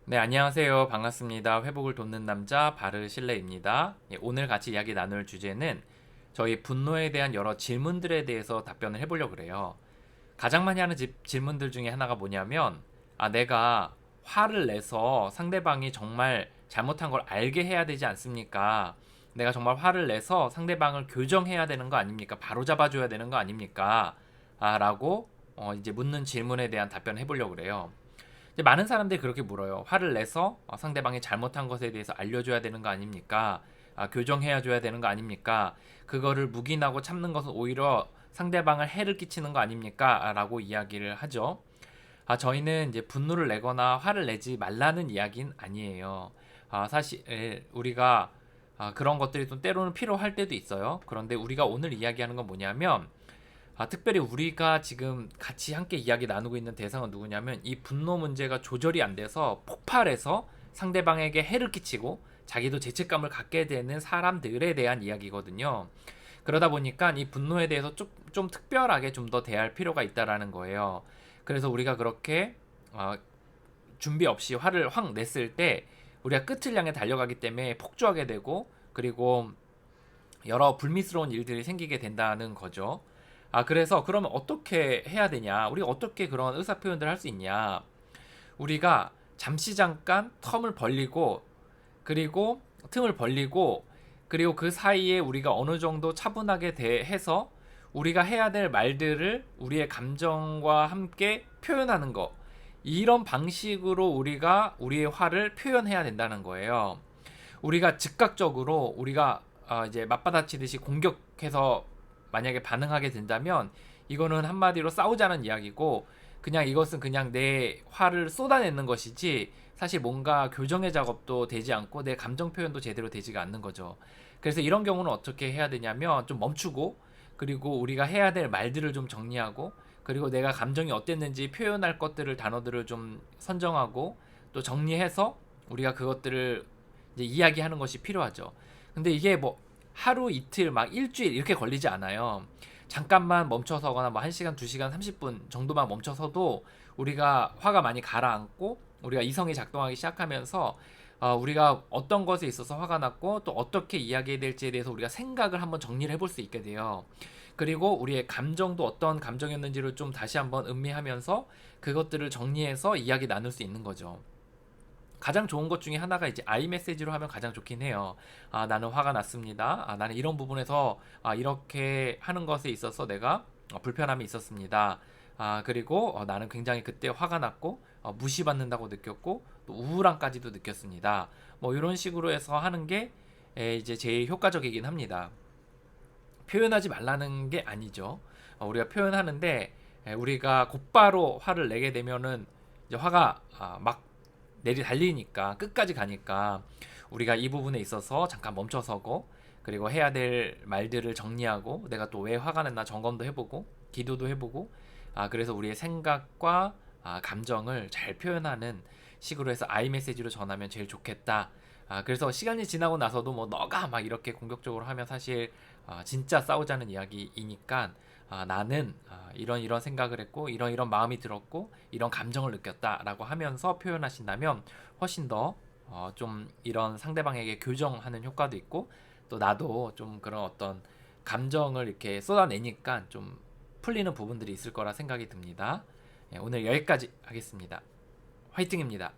네, 안녕하세요. 반갑습니다. 회복을 돕는 남자 바르실레입니다. 오늘 같이 이야기 나눌 주제는 저희 분노에 대한 여러 질문들에 대해서 답변을 해보려고 그래요. 가장 많이 하는 질문들 중에 하나가 뭐냐면, 내가 화를 내서 상대방이 정말 잘못한 걸 알게 해야 되지 않습니까? 내가 정말 화를 내서 상대방을 교정해야 되는 거 아닙니까? 바로잡아줘야 되는 거 아닙니까? 라고 이제 묻는 질문에 대한 답변을 해보려고 그래요. 이제 많은 사람들이 그렇게 물어요. 화를 내서 상대방이 잘못한 것에 대해서 알려줘야 되는 거 아닙니까? 교정해야 줘야 되는 거 아닙니까? 그거를 묵인하고 참는 것은 오히려 상대방을 해를 끼치는 거 아닙니까? 라고 이야기를 하죠. 저희는 이제 분노를 내거나 화를 내지 말라는 이야기는 아니에요. 사실 우리가 그런 것들이 좀 때로는 필요할 때도 있어요. 그런데 우리가 오늘 이야기하는 건 뭐냐면 특별히 우리가 지금 같이 함께 이야기 나누고 있는 대상은 누구냐면 이 분노 문제가 조절이 안 돼서 폭발해서 상대방에게 해를 끼치고 자기도 죄책감을 갖게 되는 사람들에 대한 이야기거든요. 그러다 보니까 이 분노에 대해서 좀 특별하게 좀 더 대할 필요가 있다라는 거예요. 그래서 우리가 그렇게 준비 없이 화를 확 냈을 때 우리가 끝을 향해 달려가기 때문에 폭주하게 되고 그리고 여러 불미스러운 일들이 생기게 된다는 거죠. 그래서 그러면 어떻게 해야 되냐? 우리가 어떻게 그런 의사 표현들을 할 수 있냐? 우리가 잠시 잠깐 틈을 벌리고 그리고 그 사이에 우리가 어느 정도 차분하게 대해서 우리가 해야 될 말들을 우리의 감정과 함께 표현하는 거. 이런 방식으로 우리가 우리의 화를 표현해야 된다는 거예요. 우리가 즉각적으로 우리가 이제 맞받아치듯이 공격해서 만약에 반응하게 된다면 이거는 한마디로 싸우자는 이야기고 그냥 이것은 그냥 내 화를 쏟아내는 것이지 사실 뭔가 교정의 작업도 되지 않고 내 감정 표현도 제대로 되지가 않는 거죠. 그래서 이런 경우는 어떻게 해야 되냐면 좀 멈추고 그리고 우리가 해야 될 말들을 좀 정리하고 그리고 내가 감정이 어땠는지 표현할 것들을 단어들을 좀 선정하고 또 정리해서 우리가 그것들을 이제 이야기하는 것이 필요하죠. 근데 이게 뭐 하루 이틀 막 일주일 이렇게 걸리지 않아요. 잠깐만 멈춰서거나 뭐 1시간, 2시간, 30분 정도만 멈춰서도 우리가 화가 많이 가라앉고 우리가 이성이 작동하기 시작하면서 우리가 어떤 것에 있어서 화가 났고 또 어떻게 이야기해야 될지에 대해서 우리가 생각을 한번 정리를 해볼 수 있게 돼요. 그리고 우리의 감정도 어떤 감정이었는지를 좀 다시 한번 음미하면서 그것들을 정리해서 이야기 나눌 수 있는 거죠. 가장 좋은 것 중에 하나가 이제 아이 메시지로 하면 가장 좋긴 해요. 나는 화가 났습니다. 나는 이런 부분에서 이렇게 하는 것에 있어서 내가 불편함이 있었습니다. 그리고 나는 굉장히 그때 화가 났고 무시받는다고 느꼈고 또 우울함까지도 느꼈습니다. 뭐 이런 식으로 해서 하는 게 이제 제일 효과적이긴 합니다. 표현하지 말라는 게 아니죠. 우리가 표현하는데 우리가 곧바로 화를 내게 되면은 이제 화가 막 내리 달리니까 끝까지 가니까 우리가 이 부분에 있어서 잠깐 멈춰서고 그리고 해야 될 말들을 정리하고 내가 또 왜 화가 났나 점검도 해보고 기도도 해보고 그래서 우리의 생각과 감정을 잘 표현하는 식으로 해서 아이 메시지로 전하면 제일 좋겠다. 그래서 시간이 지나고 나서도 뭐 너가 막 이렇게 공격적으로 하면 사실 진짜 싸우자는 이야기이니까 나는 이런 이런 생각을 했고 이런 마음이 들었고 이런 감정을 느꼈다라고 하면서 표현하신다면 훨씬 더 좀 이런 상대방에게 교정하는 효과도 있고 또 나도 좀 그런 어떤 감정을 이렇게 쏟아내니까 좀 풀리는 부분들이 있을 거라 생각이 듭니다. 오늘 여기까지 하겠습니다. 화이팅입니다.